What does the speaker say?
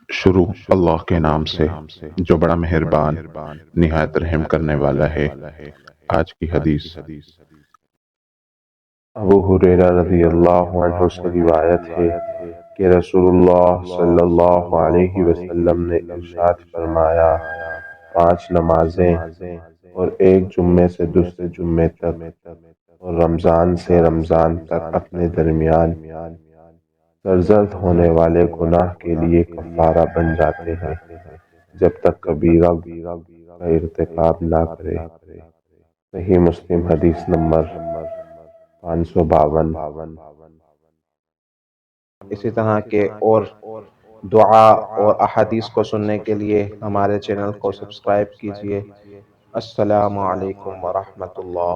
شروع اللہ کے نام سے جو بڑا مہربان نہایت رحم کرنے والا ہے۔ آج کی حدیث ابو ہریرہ رضی اللہ عنہ سے روایت ہے کہ رسول اللہ صلی اللہ علیہ وسلم نے ارشاد فرمایا، 5 نمازیں اور ایک جمعے سے دوسرے جمعے تک اور رمضان سے رمضان تک اپنے درمیان سرزد ہونے والے گناہ کے لیے کفارہ بن جاتے ہیں جب تک کبیرہ کا ارتکاب نہ کرے۔ صحیح مسلم حدیث نمبر 552۔ اسی طرح کے اور دعا اور احادیث کو سننے کے لیے ہمارے چینل کو سبسکرائب کیجیے۔ السلام علیکم ورحمۃ اللہ۔